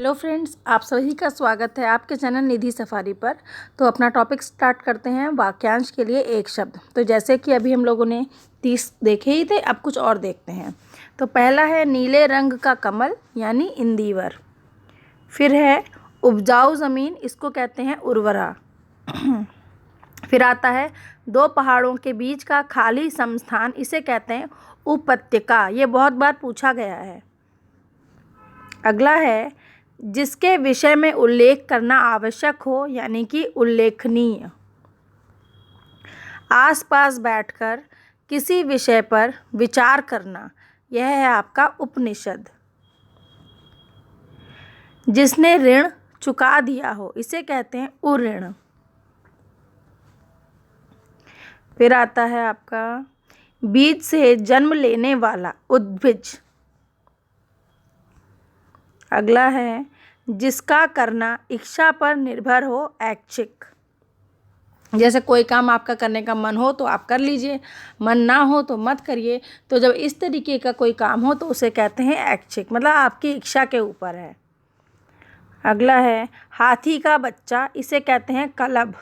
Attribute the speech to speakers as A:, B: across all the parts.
A: Hello friends, आप सभी का स्वागत है आपके चैनल निधि सफारी पर। तो अपना टॉपिक स्टार्ट करते हैं। वाक्यांश के लिए एक शब्द। तो जैसे कि अभी हम लोगों ने 30 देखे ही थे, अब कुछ और देखते हैं। तो पहला है नीले रंग का कमल यानी इंदिवर। फिर है उपजाऊ ज़मीन, इसको कहते हैं उर्वरा। फिर आता है दो पहाड़ों के बीच का खाली समस्थान, इसे कहते हैं उपत्यका। ये बहुत बार पूछा गया है। अगला है जिसके विषय में उल्लेख करना आवश्यक हो यानी कि उल्लेखनीय। आसपास बैठकर किसी विषय पर विचार करना, यह है आपका उपनिषद। जिसने ऋण चुका दिया हो, इसे कहते हैं उऋण। फिर आता है आपका बीज से जन्म लेने वाला, उद्भिज। अगला है जिसका करना इच्छा पर निर्भर हो, ऐच्छिक। जैसे कोई काम आपका करने का मन हो तो आप कर लीजिए, मन ना हो तो मत करिए। तो जब इस तरीके का कोई काम हो तो उसे कहते हैं ऐच्छिक, मतलब आपकी इच्छा के ऊपर है। अगला है हाथी का बच्चा, इसे कहते हैं कलभ।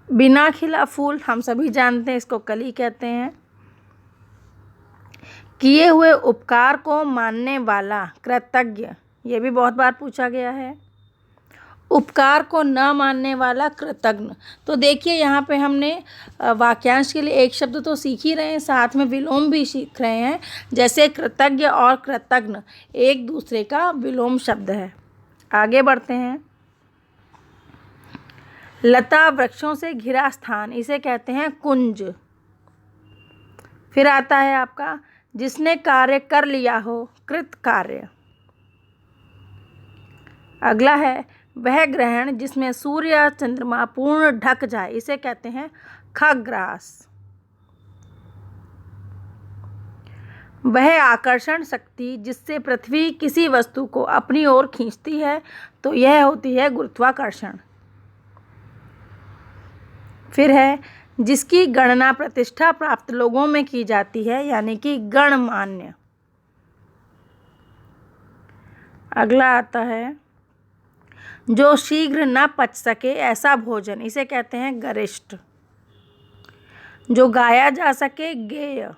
A: बिना खिला फूल, हम सभी जानते हैं इसको कली कहते हैं। किए हुए उपकार को मानने वाला, कृतज्ञ। ये भी बहुत बार पूछा गया है। उपकार को न मानने वाला, कृतज्ञ। तो देखिए यहाँ पे हमने वाक्यांश के लिए एक शब्द तो सीख ही रहे हैं, साथ में विलोम भी सीख रहे हैं। जैसे कृतज्ञ और कृतज्ञ एक दूसरे का विलोम शब्द है। आगे बढ़ते हैं। लता वृक्षों से घिरा स्थान, इसे कहते हैं कुंज। फिर आता है आपका जिसने कार्य कर लिया हो, कृत कार्य। अगला है वह ग्रहण जिसमें सूर्य या चंद्रमा पूर्ण ढक जाए, इसे कहते हैं खग्रास। वह आकर्षण शक्ति जिससे पृथ्वी किसी वस्तु को अपनी ओर खींचती है, तो यह होती है गुरुत्वाकर्षण। फिर है जिसकी गणना प्रतिष्ठा प्राप्त लोगों में की जाती है यानी कि गणमान्य। अगला आता है जो शीघ्र न पच सके ऐसा भोजन, इसे कहते हैं गरिष्ठ। जो गाया जा सके, गेय।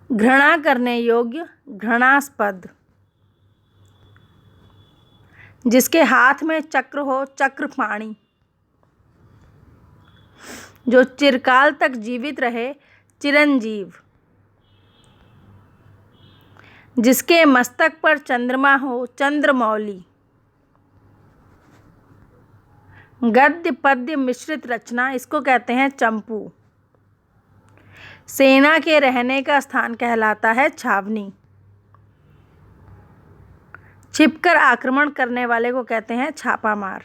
A: घृणा करने योग्य, घृणास्पद। जिसके हाथ में चक्र हो, चक्रपाणी। जो चिरकाल तक जीवित रहे, चिरंजीव। जिसके मस्तक पर चंद्रमा हो, चंद्रमौली। गद्य पद्य मिश्रित रचना, इसको कहते हैं चंपू। सेना के रहने का स्थान कहलाता है छावनी। छिपकर आक्रमण करने वाले को कहते हैं छापामार।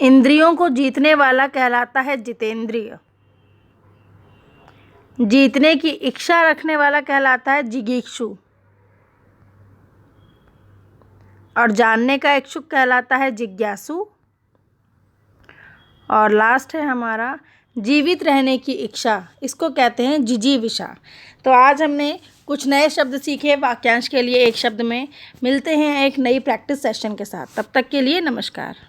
A: इंद्रियों को जीतने वाला कहलाता है जितेंद्रिय। जीतने की इच्छा रखने वाला कहलाता है जिगीक्षु। और जानने का इच्छुक कहलाता है जिज्ञासु। और लास्ट है हमारा जीवित रहने की इच्छा, इसको कहते हैं जिजीविषा। तो आज हमने कुछ नए शब्द सीखे वाक्यांश के लिए एक शब्द में। मिलते हैं एक नई प्रैक्टिस सेशन के साथ, तब तक के लिए नमस्कार।